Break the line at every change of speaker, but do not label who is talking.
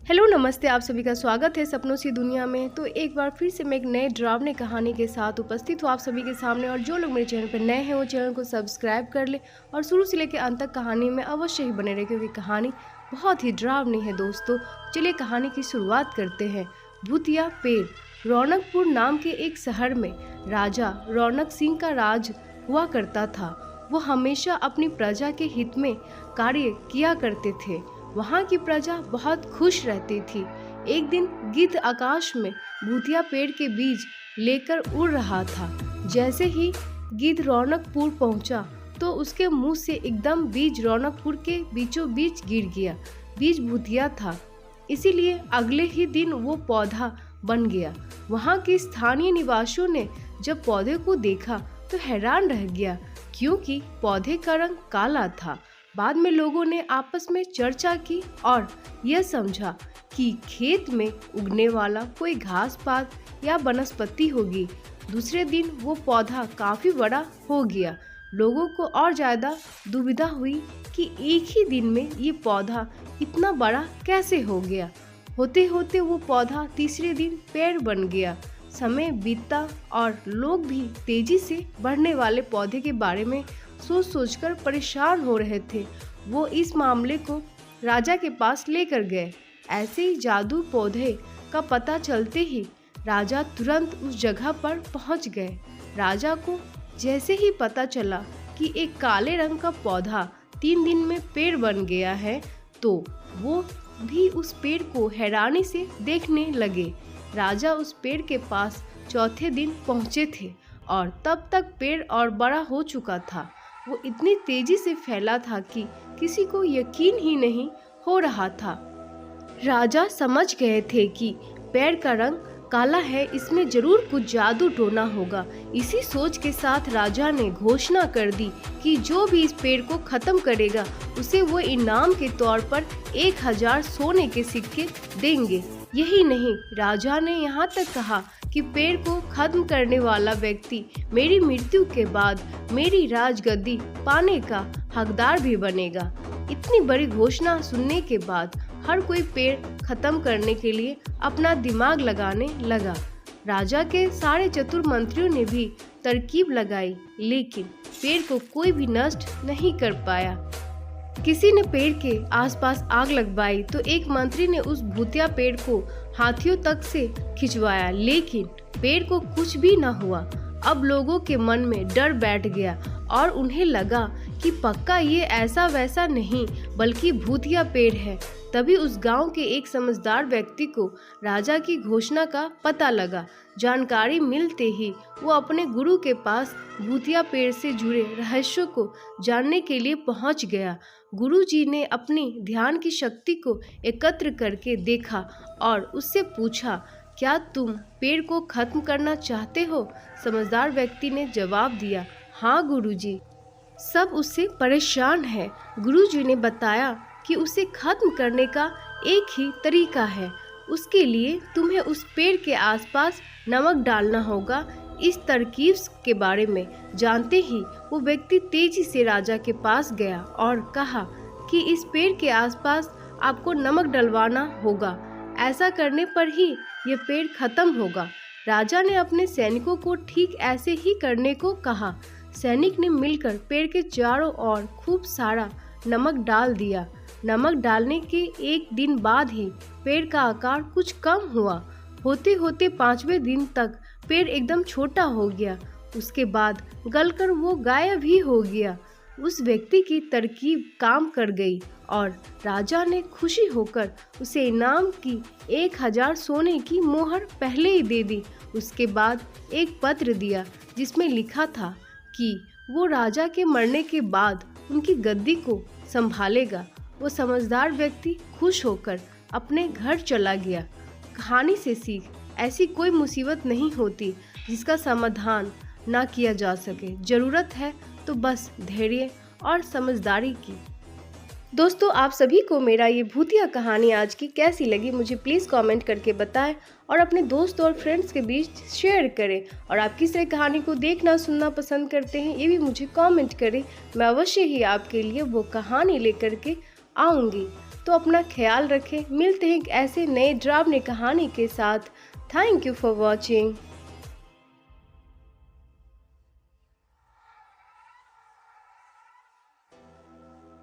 Hello नमस्ते, आप सभी का स्वागत है सपनों की दुनिया में। तो एक बार फिर से मैं एक नए डरावने कहानी के साथ उपस्थित हूँ आप सभी के सामने। और जो लोग मेरे चैनल पर नए हैं वो चैनल को सब्सक्राइब कर ले और शुरू से लेकर अंत तक कहानी में अवश्य ही बने रहे, क्योंकि कहानी बहुत ही डरावनी है दोस्तों। चलिए कहानी की शुरुआत करते हैं। भूतिया पेड़। रौनकपुर नाम के एक शहर में राजा रौनक सिंह का राज हुआ करता था। वो हमेशा अपनी प्रजा के हित में कार्य किया करते थे। वहाँ की प्रजा बहुत खुश रहती थी। एक दिन गिद्ध आकाश में भूतिया पेड़ के बीज लेकर उड़ रहा था। जैसे ही गिद्ध रौनकपुर पहुंचा तो उसके मुंह से एकदम बीज रौनकपुर के बीचों बीच गिर गया। बीज भूतिया था, इसीलिए अगले ही दिन वो पौधा बन गया। वहाँ के स्थानीय निवासियों ने जब पौधे को देखा तो हैरान रह गया, क्योंकि पौधे का रंग काला था। बाद में लोगों ने आपस में चर्चा की और यह समझा कि खेत में उगने वाला कोई घास पात या वनस्पति होगी। दूसरे दिन वो पौधा काफी बड़ा हो गया। लोगों को और ज्यादा दुविधा हुई कि एक ही दिन में ये पौधा इतना बड़ा कैसे हो गया। होते होते वो पौधा तीसरे दिन पेड़ बन गया। समय बीतता और लोग भी तेजी से बढ़ने वाले पौधे के बारे में सोच सोचकर परेशान हो रहे थे। वो इस मामले को राजा के पास लेकर गए। ऐसे ही जादू पौधे का पता चलते ही राजा तुरंत उस जगह पर पहुंच गए। राजा को जैसे ही पता चला कि एक काले रंग का पौधा 3 दिन में पेड़ बन गया है, तो वो भी उस पेड़ को हैरानी से देखने लगे। राजा उस पेड़ के पास चौथे दिन पहुंचे थे और तब तक पेड़ और बड़ा हो चुका था। वो इतनी तेजी से फैला था कि किसी को यकीन ही नहीं हो रहा था। राजा समझ गए थे कि पेड़ का रंग काला है, इसमें जरूर कुछ जादू टोना होगा। इसी सोच के साथ राजा ने घोषणा कर दी कि जो भी इस पेड़ को खत्म करेगा उसे वो इनाम के तौर पर 1000 सोने के सिक्के देंगे। यही नहीं, राजा ने यहाँ तक कहा कि पेड़ को खत्म करने वाला व्यक्ति मेरी मृत्यु के बाद मेरी राजगद्दी पाने का हकदार भी बनेगा। इतनी बड़ी घोषणा सुनने के बाद हर कोई पेड़ खत्म करने के लिए अपना दिमाग लगाने लगा। राजा के सारे चतुर मंत्रियों ने भी तरकीब लगाई, लेकिन पेड़ को कोई भी नष्ट नहीं कर पाया। किसी ने पेड़ के आसपास आग लगवाई तो एक मंत्री ने उस भूतिया पेड़ को हाथियों तक से खिंचवाया, लेकिन पेड़ को कुछ भी न हुआ। अब लोगों के मन में डर बैठ गया और उन्हें लगा कि पक्का ये ऐसा वैसा नहीं बल्कि भूतिया पेड़ है। तभी उस गांव के एक समझदार व्यक्ति को राजा की घोषणा का पता लगा। जानकारी मिलते ही वो अपने गुरु के पास भूतिया पेड़ से जुड़े रहस्यों को जानने के लिए पहुंच गया। गुरुजी ने अपनी ध्यान की शक्ति को एकत्र करके देखा और उससे पूछा, क्या तुम पेड़ को खत्म करना चाहते हो? समझदार व्यक्ति ने जवाब दिया, हाँ गुरुजी। सब उससे परेशान है। गुरुजी ने बताया कि उसे खत्म करने का एक ही तरीका है। उसके लिए तुम्हें उस पेड़ के आसपास नमक डालना होगा। इस तरकीब के बारे में जानते ही वो व्यक्ति तेजी से राजा के पास गया और कहा कि इस पेड़ के आसपास आपको नमक डलवाना होगा। ऐसा करने पर ही ये पेड़ खत्म होगा। राजा ने अपने सैनिकों को ठीक ऐसे ही करने को कहा। सैनिक ने मिलकर पेड़ के चारों ओर खूब सारा नमक डाल दिया। नमक डालने के एक दिन बाद ही पेड़ का आकार कुछ कम हुआ। होते होते 5वें दिन तक पेड़ एकदम छोटा हो गया। उसके बाद गलकर वो गायब ही हो गया। उस व्यक्ति की तरकीब काम कर गई और राजा ने खुशी होकर उसे इनाम की 1000 सोने की मोहर पहले ही दे दी। उसके बाद एक पत्र दिया जिसमें लिखा था कि वो राजा के मरने के बाद उनकी गद्दी को संभालेगा। वो समझदार व्यक्ति खुश होकर अपने घर चला गया। कहानी से सीख, ऐसी कोई मुसीबत नहीं होती जिसका समाधान ना किया जा सके। जरूरत है तो बस धैर्य और समझदारी की। दोस्तों, आप सभी को मेरा ये भूतिया कहानी आज की कैसी लगी मुझे प्लीज़ कमेंट करके बताएं और अपने दोस्तों और फ्रेंड्स के बीच शेयर करें। और आप किस तरह कहानी को देखना सुनना पसंद करते हैं ये भी मुझे कमेंट करें। मैं अवश्य ही आपके लिए वो कहानी लेकर के आऊँगी। तो अपना ख्याल रखें। मिलते हैं एक ऐसे नए डरावने कहानी के साथ। Thank you for watching.